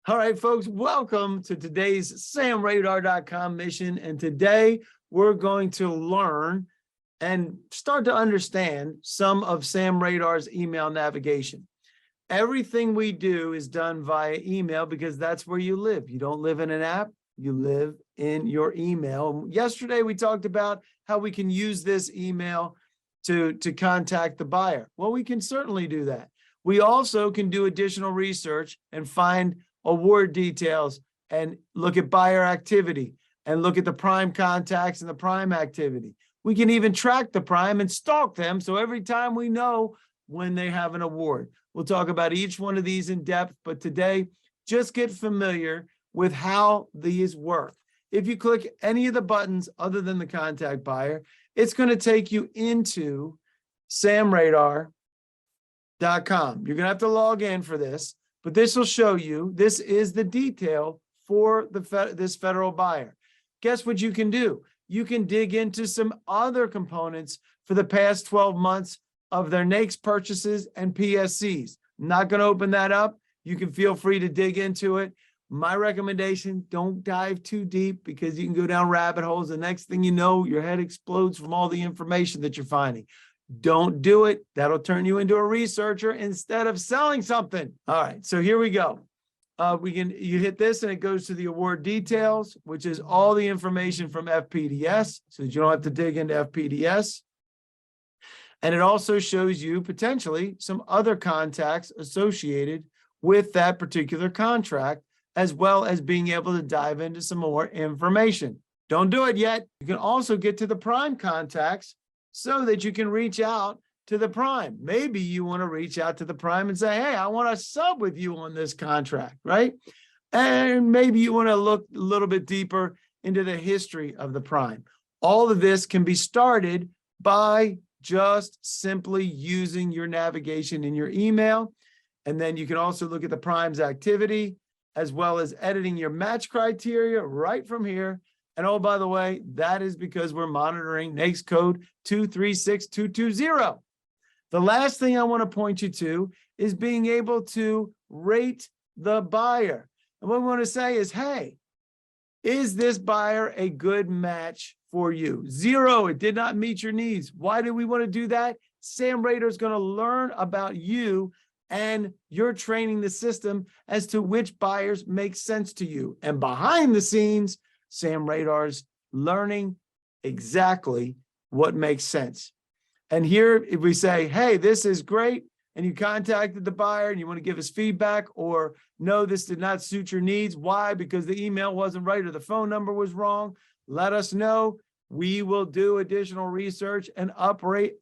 All right, folks, welcome to today's SAMradar.com mission. And today we're going to learn and start to understand some of SAMradar's email navigation. Everything we do is done via email because that's where you live. You don't live in an app, you live in your email. Yesterday, we talked about how we can use this email to contact the buyer. Well, we can certainly do that. We also can do additional research and find award details and look at buyer activity and look at the prime contacts and the prime activity. We can even track the prime and stalk them. So every time we know when they have an award. We'll talk about each one of these in depth, but today, just get familiar with how these work. If you click any of the buttons other than the contact buyer, it's going to take you into SAMradar.com. You're going to have to log in for this, but this will show you, this is the detail for this federal buyer. Guess what you can do? You can dig into some other components for the past 12 months of their NAICS purchases and PSCs. I'm not going to open that up. You can feel free to dig into it. My recommendation, don't dive too deep because you can go down rabbit holes. The next thing you know, your head explodes from all the information that you're finding. Don't do it. That'll turn you into a researcher instead of selling something. All right, so here we go. You hit this and it goes to the award details, which is all the information from FPDS, so that you don't have to dig into FPDS. And it also shows you potentially some other contacts associated with that particular contract, as well as being able to dive into some more information. Don't do it yet. You can also get to the prime contacts so that you can reach out to the prime. Maybe you want to reach out to the prime and say, hey, I want to sub with you on this contract, right? And maybe you want to look a little bit deeper into the history of the prime. All of this can be started by just simply using your navigation in your email. And then you can also look at the prime's activity, as well as editing your match criteria right from here. And oh, by the way, that is because we're monitoring NAICS code 236220. The last thing I want to point you to is being able to rate the buyer. And what we want to say is, hey, is this buyer a good match for you? 0, it did not meet your needs. Why do we want to do that? SAMradar is going to learn about you, and you're training the system as to which buyers make sense to you. And behind the scenes, SAMradar's learning exactly what makes sense. And here, if we say, hey, this is great, and you contacted the buyer and you want to give us feedback, or no, this did not suit your needs. Why? Because the email wasn't right or the phone number was wrong. Let us know. We will do additional research and update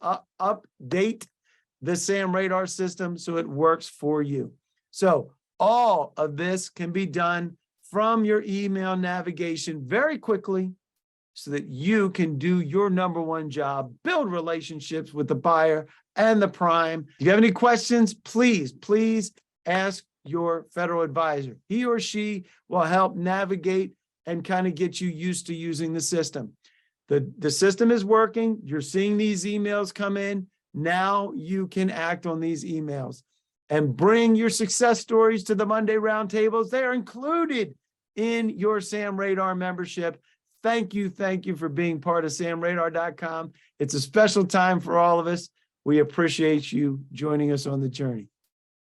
the SAMradar system so it works for you. So all of this can be done from your email navigation very quickly so that you can do your #1 job, build relationships with the buyer and the prime. If you have any questions, please ask your federal advisor. He or she will help navigate and kind of get you used to using the system. The system is working. You're seeing these emails come in. Now you can act on these emails and bring your success stories to the Monday roundtables. They are included in your SAMradar membership. Thank you for being part of SAMradar.com. It's a special time for all of us. We appreciate you joining us on the journey.